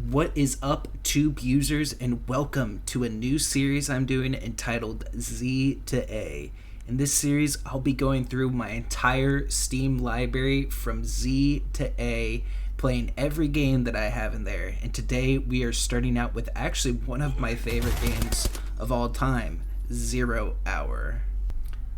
What is up, tube users, and welcome to a new series I'm doing entitled Z to A. In this series, I'll be going through my entire Steam library from Z to A, playing every game that I have in there. And today, we are starting out with actually one of my favorite games of all time, Zero Hour.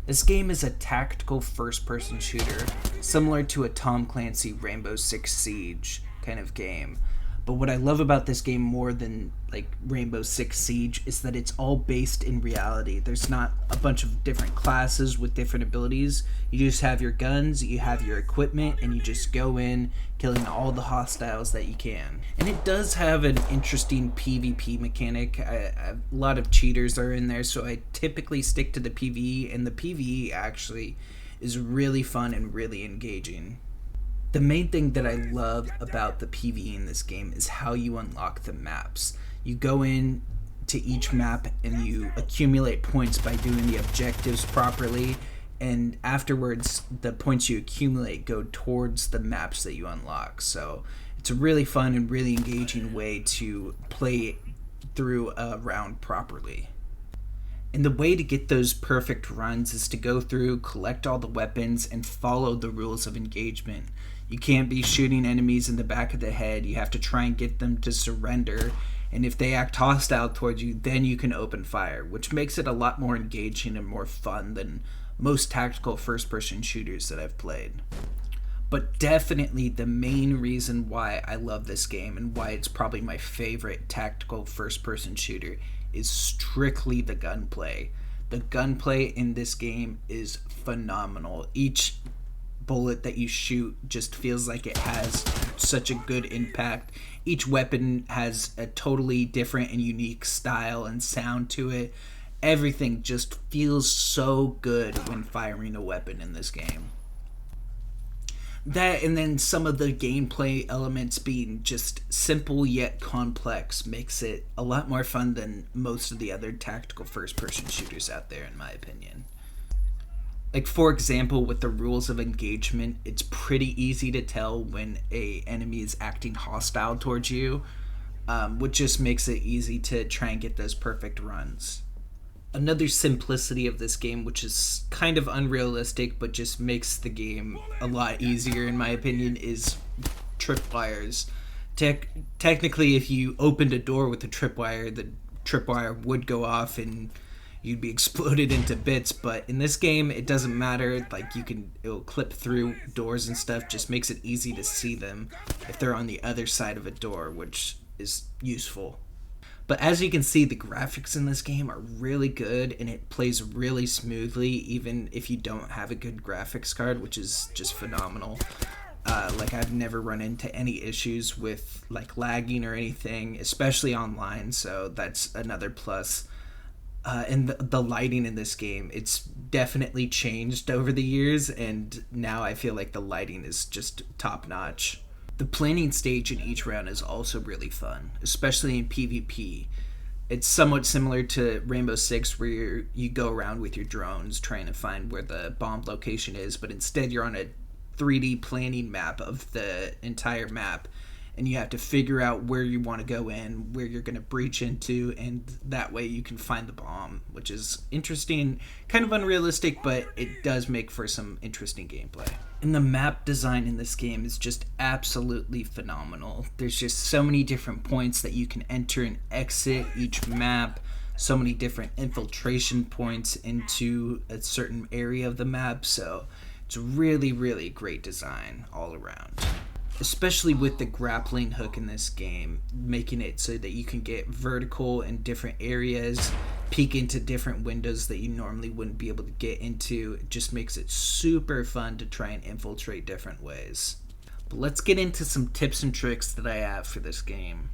This game is a tactical first-person shooter, similar to a Tom Clancy Rainbow Six Siege kind of game. But what I love about this game more than like Rainbow Six Siege is that it's all based in reality. There's not a bunch of different classes with different abilities. You just have your guns, you have your equipment, and you just go in killing all the hostiles that you can. And it does have an interesting PvP mechanic. A lot of cheaters are in there, so I typically stick to the PvE, and the PvE actually is really fun and really engaging. The main thing that I love about the PvE in this game is how you unlock the maps. You go in to each map and you accumulate points by doing the objectives properly, and afterwards the points you accumulate go towards the maps that you unlock. So it's a really fun and really engaging way to play through a round properly. And the way to get those perfect runs is to go through, collect all the weapons, and follow the rules of engagement. You can't be shooting enemies in the back of the head. You have to try and get them to surrender. And if they act hostile towards you, then you can open fire, which makes it a lot more engaging and more fun than most tactical first-person shooters that I've played. But definitely the main reason why I love this game and why it's probably my favorite tactical first-person shooter is strictly the gunplay. The gunplay in this game is phenomenal. Each bullet that you shoot just feels like it has such a good impact. Each weapon has a totally different and unique style and sound to it. Everything just feels so good when firing a weapon in this game. That, and then some of the gameplay elements being just simple yet complex, makes it a lot more fun than most of the other tactical first-person shooters out there, in my opinion. Like, for example, with the rules of engagement, it's pretty easy to tell when a enemy is acting hostile towards you, which just makes it easy to try and get those perfect runs. Another simplicity of this game, which is kind of unrealistic but just makes the game a lot easier in my opinion, is tripwires. Technically, if you opened a door with a tripwire, the tripwire would go off and you'd be exploded into bits, but in this game it doesn't matter. Like, it'll clip through doors and stuff, just makes it easy to see them if they're on the other side of a door, which is useful. But as you can see, the graphics in this game are really good and it plays really smoothly even if you don't have a good graphics card, which is just phenomenal. Like, I've never run into any issues with like lagging or anything, especially online, so that's another plus. And the lighting in this game, it's definitely changed over the years, and now I feel like the lighting is just top notch. The planning stage in each round is also really fun, especially in PvP. It's somewhat similar to Rainbow Six, where you go around with your drones trying to find where the bomb location is, but instead you're on a 3D planning map of the entire map, and you have to figure out where you want to go in, where you're going to breach into, and that way you can find the bomb, which is interesting, kind of unrealistic, but it does make for some interesting gameplay. And the map design in this game is just absolutely phenomenal. There's just so many different points that you can enter and exit each map, so many different infiltration points into a certain area of the map, so it's really, really great design all around. Especially with the grappling hook in this game, making it so that you can get vertical in different areas, peek into different windows that you normally wouldn't be able to get into. It just makes it super fun to try and infiltrate different ways. But let's get into some tips and tricks that I have for this game.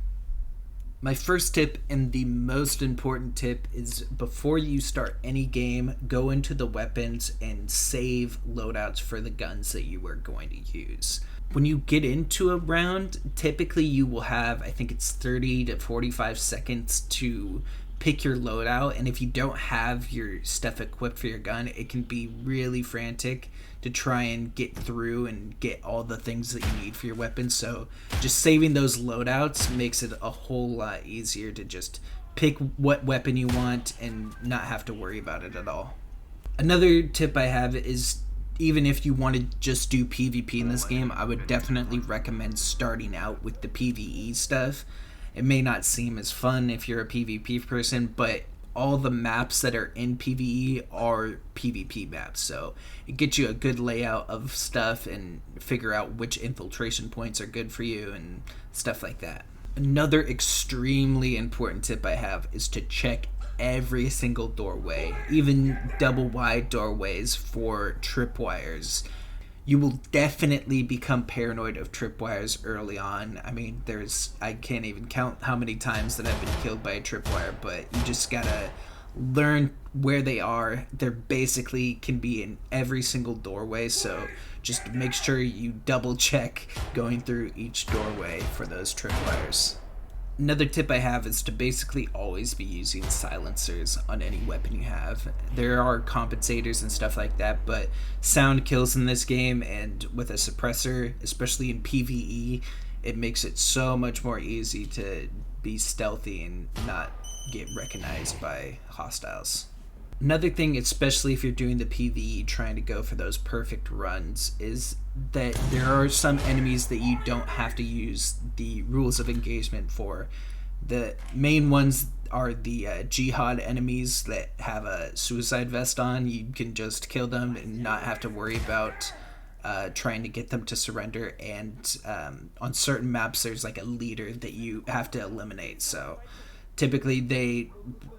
My first tip, and the most important tip, is before you start any game, go into the weapons and save loadouts for the guns that you are going to use. When you get into a round, typically you will have, I think it's 30 to 45 seconds to pick your loadout, and if you don't have your stuff equipped for your gun, it can be really frantic to try and get through and get all the things that you need for your weapon. So just saving those loadouts makes it a whole lot easier to just pick what weapon you want and not have to worry about it at all. Another tip I have is, even if you want to just do PvP in this game, I would definitely recommend starting out with the PvE stuff. It may not seem as fun if you're a PvP person, but all the maps that are in PvE are PvP maps, so it gets you a good layout of stuff and figure out which infiltration points are good for you and stuff like that. Another extremely important tip I have is to check every single doorway, even double wide doorways, for tripwires. You will definitely become paranoid of tripwires early on. I mean, I can't even count how many times that I've been killed by a tripwire, but you just gotta learn where they are. They're basically can be in every single doorway, so just make sure you double check going through each doorway for those tripwires. Another tip I have is to basically always be using silencers on any weapon you have. There are compensators and stuff like that, but sound kills in this game, and with a suppressor, especially in PvE, it makes it so much more easy to be stealthy and not get recognized by hostiles. Another thing, especially if you're doing the PvE, trying to go for those perfect runs, is that there are some enemies that you don't have to use the rules of engagement for. The main ones are the jihad enemies that have a suicide vest on. You can just kill them and not have to worry about trying to get them to surrender. And on certain maps, there's like a leader that you have to eliminate. So typically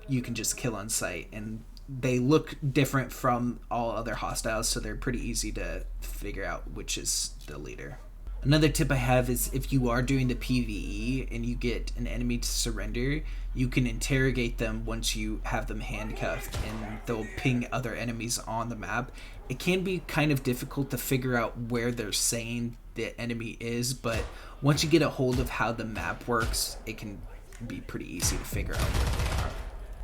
you can just kill on sight, and they look different from all other hostiles, so they're pretty easy to figure out which is the leader. Another tip I have is, if you are doing the PvE and you get an enemy to surrender, you can interrogate them once you have them handcuffed, and they'll ping other enemies on the map. It can be kind of difficult to figure out where they're saying the enemy is, but once you get a hold of how the map works, it can be pretty easy to figure out where they are.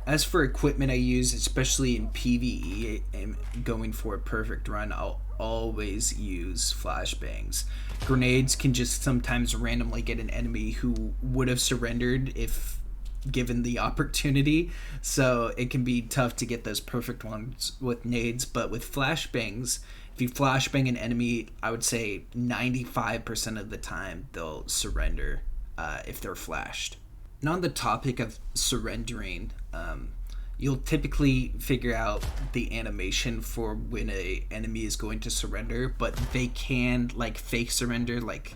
As for equipment I use, especially in PvE and going for a perfect run, I'll always use flashbangs. Grenades can just sometimes randomly get an enemy who would have surrendered if given the opportunity, so it can be tough to get those perfect ones with nades. But with flashbangs, if you flashbang an enemy, I would say 95% of the time they'll surrender if they're flashed. And on the topic of surrendering, you'll typically figure out the animation for when a enemy is going to surrender, but they can like fake surrender. Like,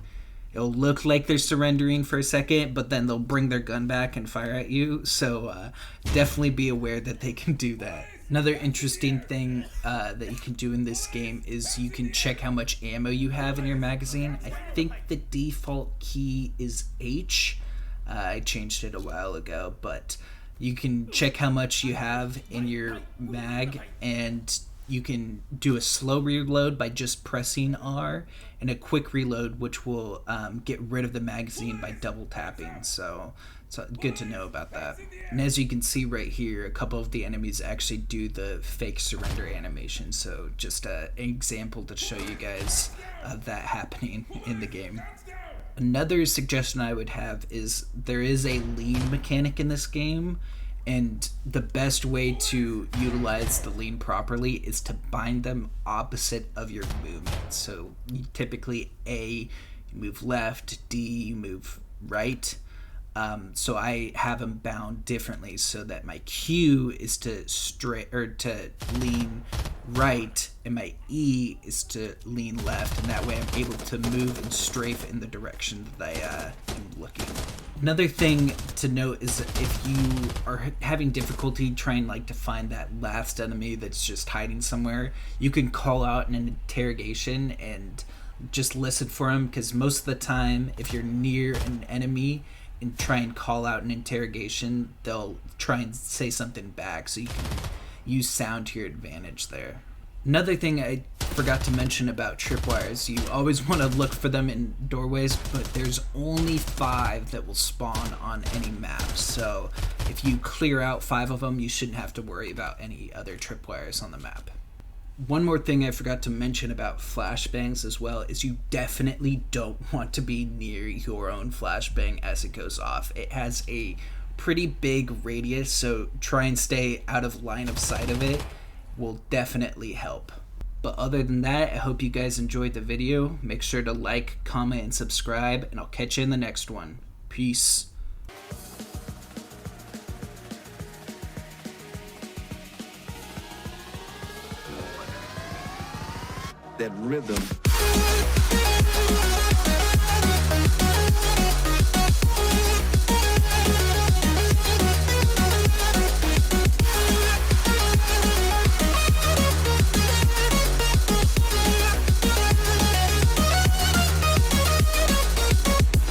it'll look like they're surrendering for a second, but then they'll bring their gun back and fire at you. So definitely be aware that they can do that. Another interesting thing that you can do in this game is you can check how much ammo you have in your magazine. I think the default key is H. I changed it a while ago, but you can check how much you have in your mag, and you can do a slow reload by just pressing R, and a quick reload which will get rid of the magazine by double tapping. So good to know about that. And as you can see right here, a couple of the enemies actually do the fake surrender animation, so just an example to show you guys that happening in the game. Another suggestion I would have is there is a lean mechanic in this game, and the best way to utilize the lean properly is to bind them opposite of your movement. So you typically A, you move left, D, you move right. So I have them bound differently so that my Q is to lean right, and my E is to lean left, and that way I'm able to move and strafe in the direction that I am looking. Another thing to note is that if you are having difficulty trying to find that last enemy that's just hiding somewhere, you can call out an interrogation and just listen for him, because most of the time if you're near an enemy and try and call out an interrogation, they'll try and say something back, so you can use sound to your advantage there. Another thing I forgot to mention about tripwires, you always want to look for them in doorways, but there's only 5 that will spawn on any map. So if you clear out 5 of them, you shouldn't have to worry about any other tripwires on the map. One more thing I forgot to mention about flashbangs as well is you definitely don't want to be near your own flashbang as it goes off. It has a pretty big radius, so try and stay out of line of sight of it will definitely help. But other than that, I hope you guys enjoyed the video. Make sure to like, comment, and subscribe, and I'll catch you in the next one. Peace. That rhythm